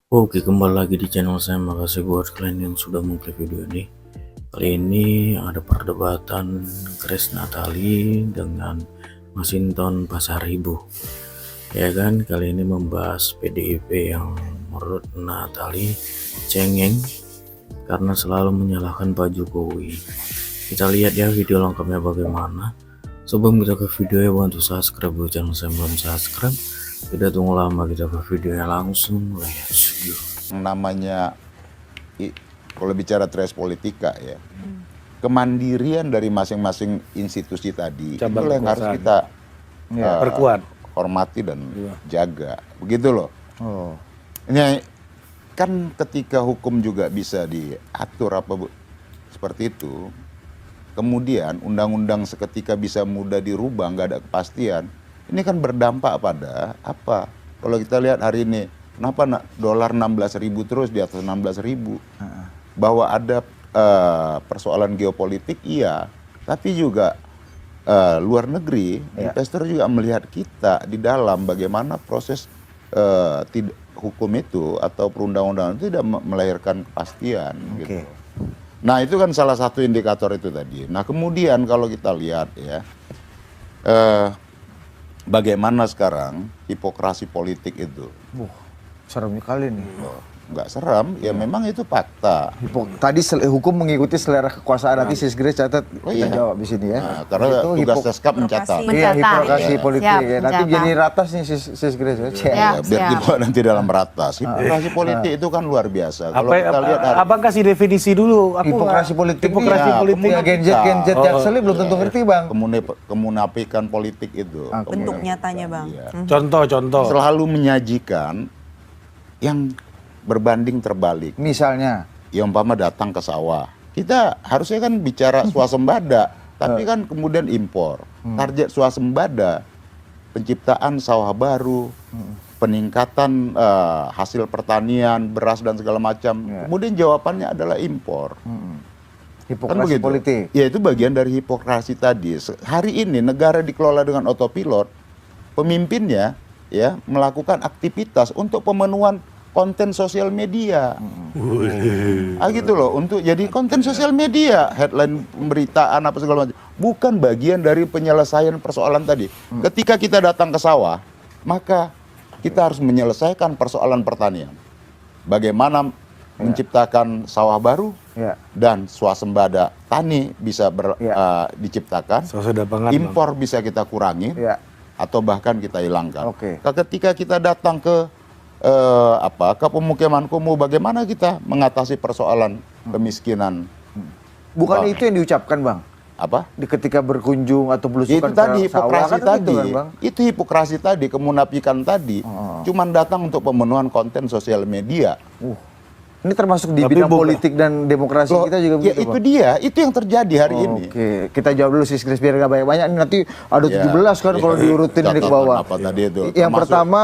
Oke, kembali lagi di channel saya. Makasih buat kalian yang sudah mengklik video ini. Kali ini ada perdebatan Grace Natali dengan Masinton Pasaribu. Ya kan, kali ini membahas PDIP yang menurut Natali cengeng karena selalu menyalahkan Pak Jokowi. Kita lihat ya video lengkapnya bagaimana. Sebelum kita ke videonya, bantu subscribe dulu channel saya belum subscribe. Tidak tunggu lama, kita ke videonya langsung. Let's go. Namanya kalau bicara tres politika ya, kemandirian dari masing-masing institusi tadi Cabang itu yang harus kekuasaan. kita Perkuat. hormati dan jaga, begitu loh. Oh, Ini kan ketika hukum juga bisa diatur seperti itu, kemudian undang-undang seketika bisa mudah dirubah, nggak ada kepastian. Ini kan berdampak pada apa? Kalau kita lihat hari ini, kenapa dolar 16.000 terus di atas 16.000? Bahwa ada persoalan geopolitik, iya. Tapi juga luar negeri, investor juga melihat kita di dalam bagaimana proses hukum itu atau perundang-undangan itu tidak melahirkan kepastian. Gitu. Nah itu kan salah satu indikator itu tadi. Nah kemudian kalau kita lihat ya, bagaimana sekarang hipokrasi politik itu? serem kali nih. Nggak seram, ya memang itu fakta. Tadi hukum mengikuti selera kekuasaan. Nanti Sis Grace catat, iya. kita jawab di sini ya. Nah, karena tugas Seskap mencatat. Iya, hipokrasi Iya. politik. Siap, Ya. Nanti mencatat. jadi ratas nih Sis Grace. Ya. Ya, biar siap. dibawa nanti dalam ratas. Hipokrasi politik itu kan luar biasa. Kalau kita lihat Abang kasih definisi dulu. Aku Hipokrasi politik. Hipokrasi Iya, politik. Ya, Gen Z Jaksel belum tentu ngerti bang. kemunafikan politik itu. Bentuk nyatanya bang. Iya. Contoh. Selalu menyajikan yang berbanding terbalik. Misalnya. Ya umpama datang ke sawah. Kita harusnya kan bicara swasembada, tapi kan kemudian impor. Target swasembada, penciptaan sawah baru, peningkatan hasil pertanian, beras dan segala macam. Kemudian jawabannya adalah impor. Hipokrasi politik. Ya itu bagian dari hipokrasi tadi. Hari ini negara dikelola dengan autopilot, pemimpinnya ya melakukan aktivitas untuk pemenuhan konten sosial media. Gitu loh, untuk jadi konten sosial media, headline pemberitaan apa segala macam. Bukan bagian dari penyelesaian persoalan tadi. Ketika kita datang ke sawah, maka kita harus menyelesaikan persoalan pertanian. Bagaimana menciptakan sawah baru dan swasembada tani bisa diciptakan, Swasembada pangan, impor bisa kita kurangi atau bahkan kita hilangkan. Ketika kita datang ke pemukiman kumuh, bagaimana kita mengatasi persoalan kemiskinan? Bukan itu yang diucapkan bang? Apa? Ketika berkunjung atau belusukan Itu tadi ke sawah, hipokrasi kan tadi. gitu kan, bang? Itu hipokrasi tadi, kemunafikan tadi. Cuman datang untuk pemenuhan konten sosial media. Ini termasuk di Tapi bidang bukan. politik dan demokrasi kita juga Ya begitu itu bang? dia, itu yang terjadi hari ini. Oke, kita jawab dulu Sis Grace biar gak banyak-banyak. Ini nanti ada 17 kan kalau diurutin ini ke bawah. Apa tadi itu? Yang Termasuk- pertama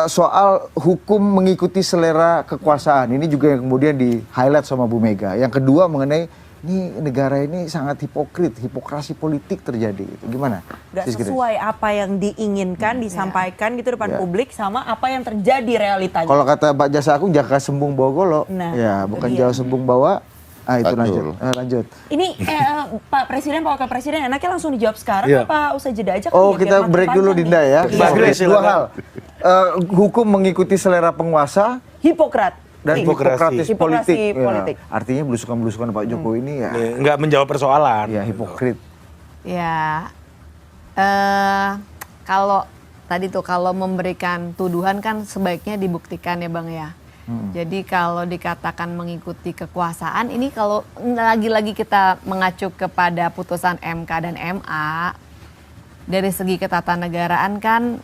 soal hukum mengikuti selera kekuasaan. Ini juga yang kemudian di highlight sama Bu Mega. Yang kedua mengenai ini negara ini sangat hipokrit, hipokrasi politik terjadi. Gimana? Gak Sis Grace? sesuai apa yang diinginkan, disampaikan gitu depan publik sama apa yang terjadi realitanya. Kalau kata Pak Jasa Agung, jaka sembung bawa golok. Nah, Ya, itu bukan dia. jauh sembung bawa. Ah itu Betul. lanjut. Ini Pak Presiden, Pak Wakil Presiden enaknya langsung dijawab sekarang Iya. apa usai jeda aja? Oh ya, biar kita makin break dulu panjang Dinda nih. ya. Mbak Grace, Dua silakan. hal. Hukum mengikuti selera penguasa Hipokrat. dan Hipokrasi. hipokratis politik. Hipokrasi politik. Ya, artinya belusukan-belusukan Pak Jokowi ini ya, Nggak menjawab persoalan. ya hipokrit. Ya, kalau tadi tuh kalau memberikan tuduhan kan sebaiknya dibuktikan ya bang ya. Jadi kalau dikatakan mengikuti kekuasaan ini kalau lagi-lagi kita mengacu kepada putusan MK dan MA dari segi ketatanegaraan kan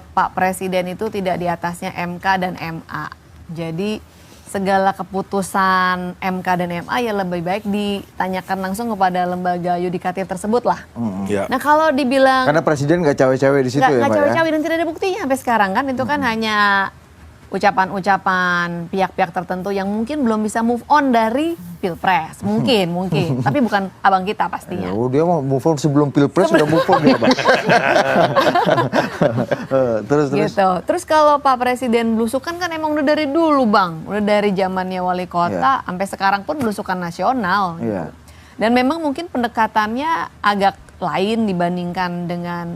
Pak Presiden itu tidak di atasnya MK dan MA. Jadi segala keputusan MK dan MA ya lebih baik ditanyakan langsung kepada lembaga yudikatif tersebut lah. Ya. Nah kalau dibilang Karena presiden nggak cawe-cawe di situ ya nggak Pak ya. cawe-cawe dan tidak ada buktinya sampai sekarang kan itu kan hanya ucapan-ucapan pihak-pihak tertentu yang mungkin belum bisa move on dari Pilpres. Mungkin. Tapi bukan abang kita pastinya. Dia mau move on sebelum Pilpres udah move on dia, Bang. Terus. Gitu. Terus kalau Pak Presiden belusukan kan emang udah dari dulu, Bang. Udah dari zamannya wali kota sampai sekarang pun belusukan nasional. Iya. Dan memang mungkin pendekatannya agak lain dibandingkan dengan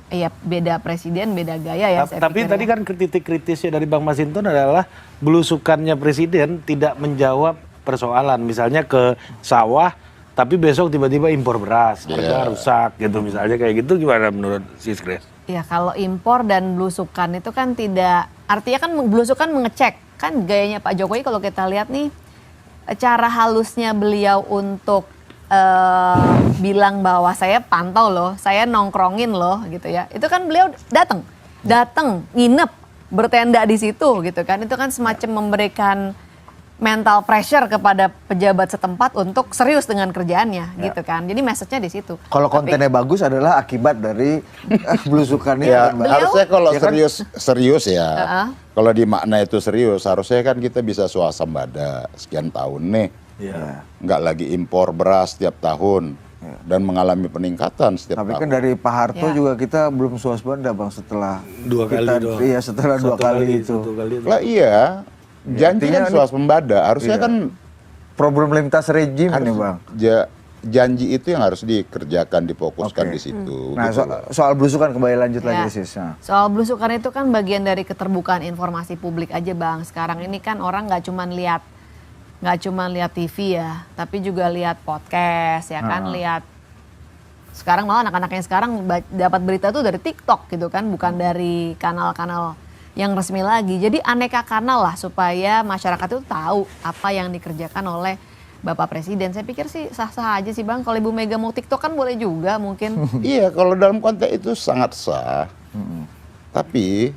ya beda presiden, beda gaya ya. Saya Tapi pikir tadi ya. kan titik kritisnya dari Bang Masinton adalah belusukannya presiden tidak menjawab persoalan. Misalnya ke sawah, tapi besok tiba-tiba impor beras, harga rusak gitu misalnya, kayak gitu gimana menurut Sis Grace? Ya kalau impor dan belusukan itu kan tidak, artinya kan belusukan mengecek. Kan gayanya Pak Jokowi kalau kita lihat nih, cara halusnya beliau untuk bilang bahwa saya pantau loh, saya nongkrongin loh gitu ya. Itu kan beliau datang, nginep, bertenda di situ gitu kan. Itu kan semacam memberikan mental pressure kepada pejabat setempat untuk serius dengan kerjaannya gitu kan. Jadi message-nya di situ. Kalau kontennya bagus adalah akibat dari belusukan itu. Ya, kan, Bang? harusnya kalau Ya kan? serius ya. Kalau di makna itu serius, harusnya kan kita bisa swasembada sekian tahun nih. Iya. Nggak lagi impor beras setiap tahun dan mengalami peningkatan setiap Tapi tahun. kan dari Pak Harto Ya. juga kita belum swasembada, Bang, setelah Dua kali doang. Iya, setelah dua kali itu. Satu kali itu. Lah iya, janji artinya kan swasembada. Harusnya Iya. kan Problem lintas rejim harus nih, Bang. janji itu yang harus dikerjakan, difokuskan Oke. di situ. Nah, gitu loh. soal belusukan kembali lanjut Ya. lagi, Sis. Nah. Soal belusukan itu kan bagian dari keterbukaan informasi publik aja, Bang. Sekarang ini kan orang nggak cuma lihat TV ya, tapi juga lihat podcast ya kan, lihat sekarang malah anak-anak yang sekarang dapat berita tuh dari TikTok gitu kan, bukan dari kanal-kanal yang resmi lagi. Jadi aneka kanal lah supaya masyarakat itu tahu apa yang dikerjakan oleh Bapak Presiden. Saya pikir sih sah-sah aja sih, Bang. Kalau Ibu Mega mau TikTok kan boleh juga mungkin. Iya, kalau dalam konteks itu sangat sah. Tapi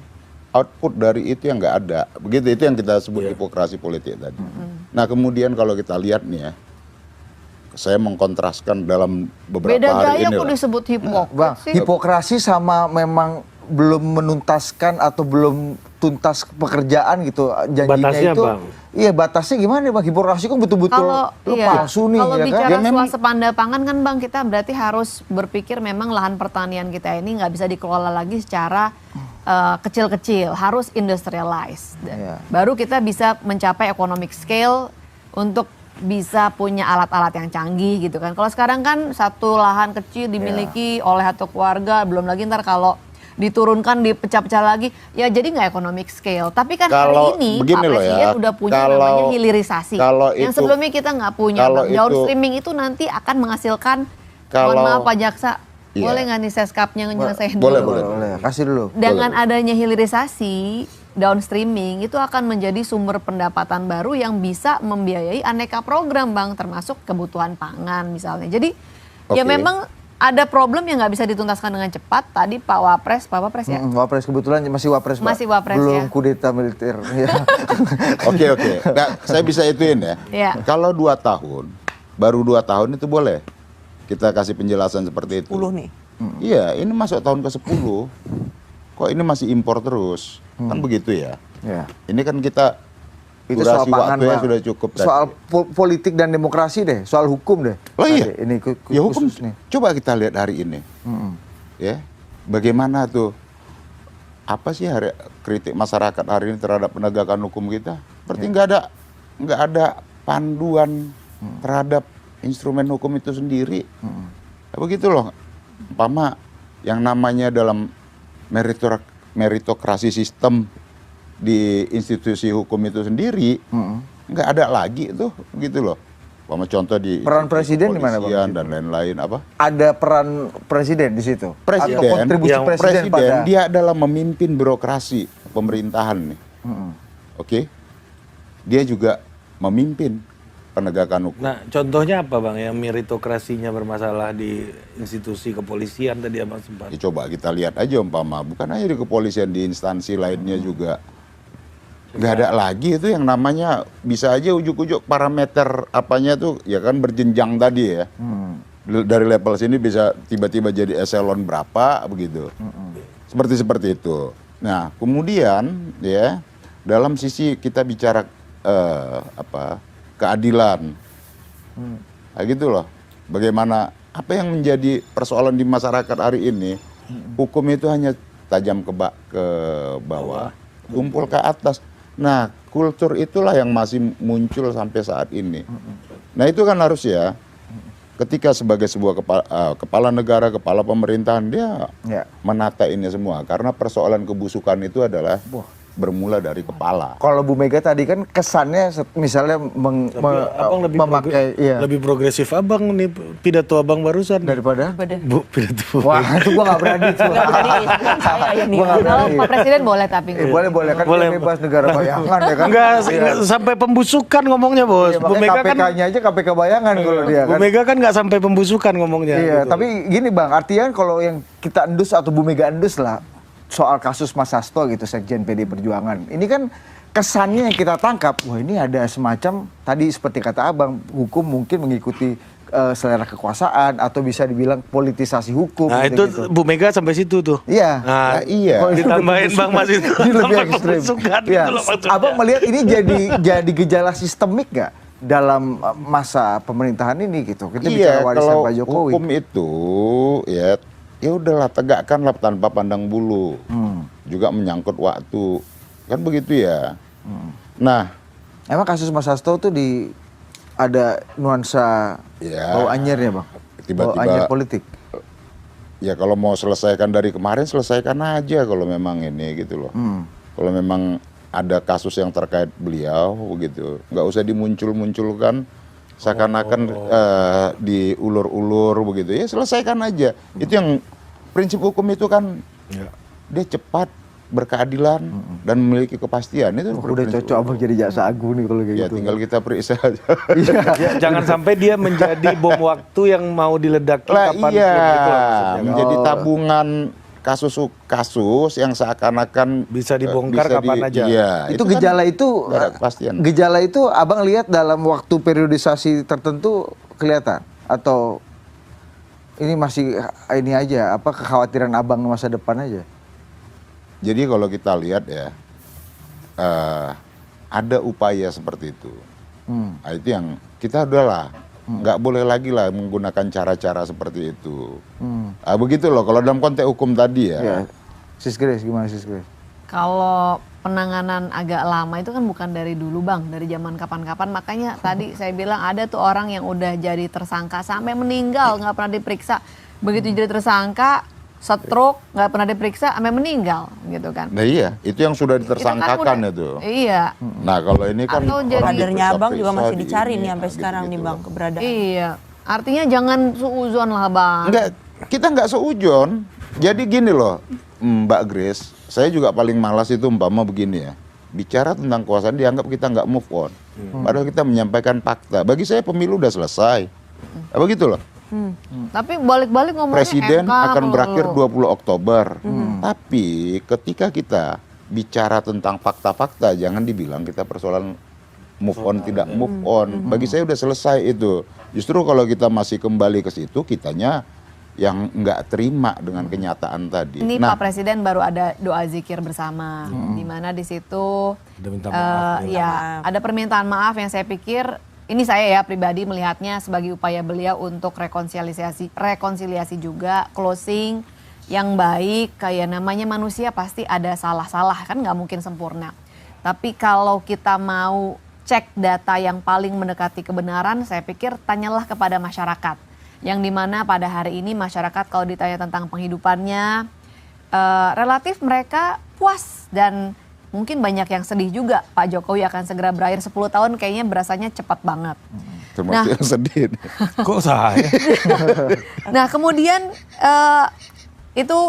output dari itu yang nggak ada. Begitu, itu yang kita sebut hipokrasi politik tadi. Nah, kemudian kalau kita lihat nih ya, saya mengkontraskan dalam beberapa Beda hari gaya ini kok lah. disebut hipokrit Bang, sih. hipokrasi sama memang belum menuntaskan atau belum tuntas pekerjaan gitu janjinya Batasnya, itu. Bang. Iya, batasnya gimana nih, Bang? Hipokrasi kan betul-betul Kalau palsu nih, kalau ya kan? bicara Ya, memang- swasembada pangan kan, Bang, kita berarti harus berpikir memang lahan pertanian kita ini nggak bisa dikelola lagi secara kecil-kecil, harus industrialize. Iya. Baru kita bisa mencapai economic scale untuk bisa punya alat-alat yang canggih gitu kan. Kalau sekarang kan satu lahan kecil dimiliki oleh satu keluarga, belum lagi ntar kalau diturunkan dipecah-pecah lagi, ya jadi nggak economic scale. Tapi kan Kalau hari ini Pak begini loh Presiden ya, udah punya kalau- namanya hilirisasi. kalau Yang itu- sebelumnya kita nggak punya. kalau Bang. Down itu- streaming itu nanti akan menghasilkan, mohon Kalau- maaf Pak Jaksa, Iya. boleh nggak nih seskapnya nyelesain Boleh, dulu? boleh. Kasih dulu. Dengan adanya hilirisasi, downstreaming itu akan menjadi sumber pendapatan baru yang bisa membiayai aneka program, Bang, termasuk kebutuhan pangan misalnya. Jadi ya Oke. memang ada problem yang nggak bisa dituntaskan dengan cepat. Tadi Pak Wapres ya. Wapres kebetulan masih Wapres, Pak. Masih Wapres, belum ya. kudeta militer. Ya. Oke. Nah, saya bisa ituin ya. Iya. Kalau 2 tahun, baru 2 tahun itu boleh kita kasih penjelasan seperti itu. 10 nih. Iya, ini masuk tahun ke-10. Kok ini masih impor terus? Kan begitu ya. Ya. Ini kan kita Itu soal durasi pangan, waktunya Bang. sudah cukup tadi. Soal politik dan demokrasi deh, soal hukum deh. Oh iya. Tadi, ini Ya hukum, khusus nih. coba kita lihat hari ini. Ya, bagaimana tuh? Apa sih kritik masyarakat hari ini terhadap penegakan hukum kita? Berarti nggak ada panduan terhadap instrumen hukum itu sendiri. Ya, begitu loh. Umpama yang namanya dalam meritokrasi sistem di institusi hukum itu sendiri nggak ada lagi tuh, gitu loh. Umpama contoh di Peran presiden di mana, Bang? kepolisian dan lain-lain apa? Ada peran presiden di situ. Atau Presiden, kontribusi yang presiden, pada dia adalah memimpin birokrasi pemerintahan nih. Oke, dia juga memimpin penegakan hukum. Nah, contohnya apa, Bang, yang meritokrasinya bermasalah di institusi kepolisian tadi Abang sempat? Ya, coba kita lihat aja umpama, bukan hanya di kepolisian, di instansi lainnya juga nggak ada lagi itu yang namanya, bisa aja ujuk-ujuk parameter apanya tuh ya kan berjenjang tadi ya. Dari level sini bisa tiba-tiba jadi eselon berapa begitu. Seperti itu. Nah, kemudian ya dalam sisi kita bicara keadilan, nah, gitu loh. Bagaimana apa yang menjadi persoalan di masyarakat hari ini? Hukum itu hanya tajam ke bawah, tumpul ke atas. Nah, kultur itulah yang masih muncul sampai saat ini. Nah, itu kan harus ya. Ketika sebagai sebuah kepala negara, kepala pemerintahan, dia menata ini semua. Karena persoalan kebusukan itu adalah bermula dari kepala. Kalau Bu Mega tadi kan kesannya misalnya Abang memakai lebih progresif abang nih pidato abang barusan. daripada Bu, pidato. wah itu gua nggak berani tuh. Nggak berani, saya yang Gua nggak Kalau berani. Pak Presiden boleh tapi. Boleh kan Boleh. dia bebas negara bayangan ya kan. Enggak sampai pembusukan ngomongnya, Bos. Iya, Bu makanya Mega kan KPK-nya aja KPK bayangan kalau dia Bu kan. Mega kan nggak sampai pembusukan ngomongnya. Iya, gitu. tapi gini Bang, artinya kalau yang kita endus atau Bu Mega endus lah soal kasus Mas Hasto gitu, Sekjen PD Perjuangan. Ini kan kesannya yang kita tangkap, wah ini ada semacam tadi seperti kata Abang, hukum mungkin mengikuti selera kekuasaan atau bisa dibilang politisasi hukum. Nah itu Bu Mega sampai situ tuh. Iya. Nah, iya. Oh, ditambahin Bang Mas itu Ini lebih sampai ekstrim. pembusukan Iya. gitu loh maksudnya. Abang melihat ini jadi gejala sistemik nggak dalam masa pemerintahan ini gitu? Kita bicara warisan kalau Pak Jokowi. hukum itu ya udahlah tegakkanlah tanpa pandang bulu. Juga menyangkut waktu. Kan begitu ya. Nah, Emang kasus Mas Hasto tuh ada nuansa Ya. bau anyir ya Bang? Tiba-tiba- Bau anyir politik. ya kalau mau selesaikan dari kemarin selesaikan aja kalau memang ini gitu loh. Kalau memang ada kasus yang terkait beliau begitu, nggak usah dimuncul-munculkan seakan-akan diulur-ulur begitu. Ya selesaikan aja. Itu yang prinsip hukum itu kan dia cepat, berkeadilan dan memiliki kepastian itu. Udah prinsip cocok Abang hukum. jadi jaksa agung nih kalau kayak Ya gitu. tinggal kita periksa aja. Jangan sampai dia menjadi bom waktu yang mau diledaki Lah kapan iya, gitu loh maksudnya. menjadi tabungan kasus yang seakan-akan Bisa dibongkar kapan aja. Iya, Itu kan gejala itu nggak ada kepastian. gejala itu Abang lihat dalam waktu periodisasi tertentu kelihatan atau ini masih ini aja apa kekhawatiran Abang masa depan aja? Jadi kalau kita lihat ya, ada upaya seperti itu. Nah, itu yang kita udahlah, nggak boleh lagi lah menggunakan cara-cara seperti itu. Begitu loh, kalau dalam konteks hukum tadi ya. Ya. Sis Grace gimana Sis Grace? Kalau penanganan agak lama itu kan bukan dari dulu Bang, dari zaman kapan-kapan. Makanya tadi saya bilang ada tuh orang yang udah jadi tersangka sampai meninggal nggak pernah diperiksa. Begitu jadi tersangka, stroke nggak pernah diperiksa sampai meninggal gitu kan. Nah iya, itu yang sudah ditersangkakan itu. Iya. Nah kalau ini kan Atau jadi- Kadernya abang juga masih diperiksa, dicari ini, nih sampai nah, sekarang nih gitu-gitu bang loh. keberadaan. Iya. Artinya jangan suuzon lah Bang. Enggak, kita nggak seujon. Jadi gini loh, Mbak Grace, saya juga paling malas itu umpama begini ya. Bicara tentang kekuasaan dianggap kita nggak move on. Padahal kita menyampaikan fakta. Bagi saya pemilu udah selesai. Begitu loh. Tapi balik-balik ngomongnya Presiden MK akan melulu. berakhir 20 Oktober. Tapi ketika kita bicara tentang fakta-fakta, jangan dibilang kita persoalan move on tidak move on. Bagi saya udah selesai itu. Justru kalau kita masih kembali ke situ, kitanya yang nggak terima dengan kenyataan tadi. Ini Nah, Pak Presiden baru ada doa zikir bersama, di mana di situ Udah minta maaf. ya ada permintaan maaf yang saya pikir ini saya ya pribadi melihatnya sebagai upaya beliau untuk rekonsiliasi juga, closing yang baik. Kayak namanya manusia pasti ada salah-salah kan nggak mungkin sempurna. Tapi kalau kita mau cek data yang paling mendekati kebenaran, saya pikir tanyalah kepada masyarakat. Yang dimana pada hari ini masyarakat kalau ditanya tentang penghidupannya, relatif mereka puas dan mungkin banyak yang sedih juga. Pak Jokowi akan segera berakhir 10 tahun kayaknya berasanya cepat banget. termasuk yang sedih. Kok saya? Nah kemudian itu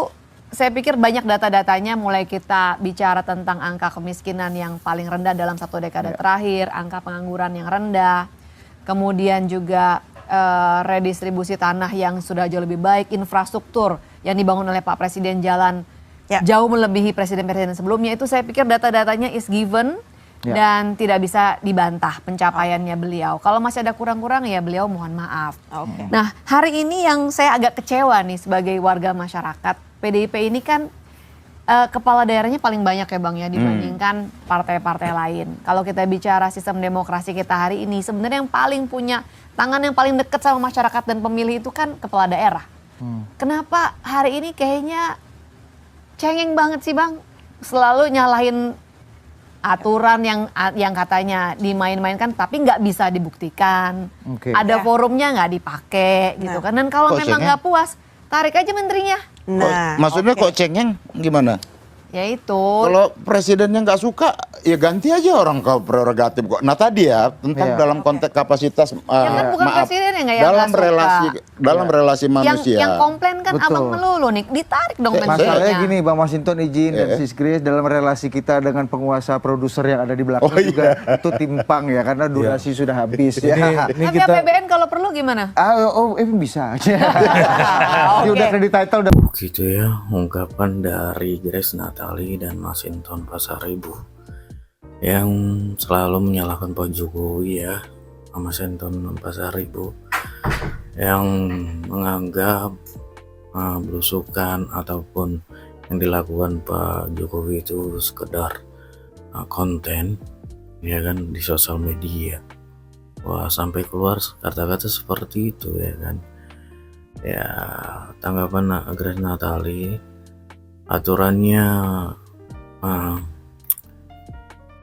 saya pikir banyak data-datanya mulai kita bicara tentang angka kemiskinan yang paling rendah dalam 1 dekade terakhir, angka pengangguran yang rendah, kemudian juga redistribusi tanah yang sudah jauh lebih baik, infrastruktur yang dibangun oleh Pak Presiden jalan jauh melebihi presiden-presiden sebelumnya. Itu saya pikir data-datanya is given dan tidak bisa dibantah pencapaiannya beliau. Kalau masih ada kurang-kurang ya beliau mohon maaf. Oke. Nah hari ini yang saya agak kecewa nih sebagai warga masyarakat, PDIP ini kan kepala daerahnya paling banyak ya Bang ya dibandingkan partai-partai lain. Kalau kita bicara sistem demokrasi kita hari ini, sebenarnya yang paling punya tangan yang paling dekat sama masyarakat dan pemilih itu kan kepala daerah. Kenapa hari ini kayaknya cengeng banget sih Bang? Selalu nyalahin aturan yang katanya dimain-mainkan tapi nggak bisa dibuktikan. Ada forumnya nggak dipakai gitu kan. Dan kalau Kok memang cengeng? nggak puas, tarik aja menterinya. Nah, Maksudnya oke. kok cengeng gimana? Ya itu. Kalau presidennya nggak suka, ya ganti aja orang ke prerogatif kok. Nah tadi ya tentang Iya. dalam konteks kapasitas, kan bukan presiden yang nggak dalam suka. relasi relasi manusia. Yang komplain kan Betul. abang melulu nih, ditarik dong Masalahnya menterinya. gini Bang Masinton izin dan Sis Grace, dalam relasi kita dengan penguasa produser yang ada di belakang Oh, juga itu timpang ya karena durasi sudah habis ya. Ini Tapi kita APBN kalau perlu gimana? Bisa. Ini udah kredit title udah. Gitu ya ungkapan dari Grace Natali dan Masinton Pasaribu yang selalu menyalahkan Pak Jokowi ya, Masinton Pasaribu yang menganggap belusukan ataupun yang dilakukan Pak Jokowi itu sekedar konten ya kan di sosial media. Wah, sampai keluar kata-kata seperti itu ya kan. Ya, tanggapan Grace Natali, aturannya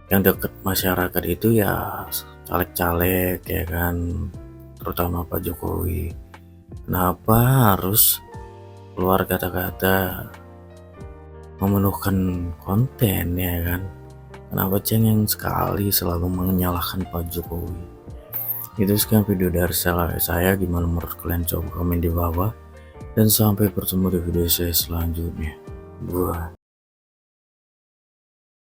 yang dekat masyarakat itu ya caleg-caleg ya kan, terutama Pak Jokowi. Kenapa harus keluar kata-kata memenuhkan konten ya kan? Kenapa cengeng sekali selalu menyalahkan Pak Jokowi? Itu sekian video dari saya. Gimana menurut kalian? Coba komen di bawah. Dan sampai bertemu di video saya selanjutnya. Buah.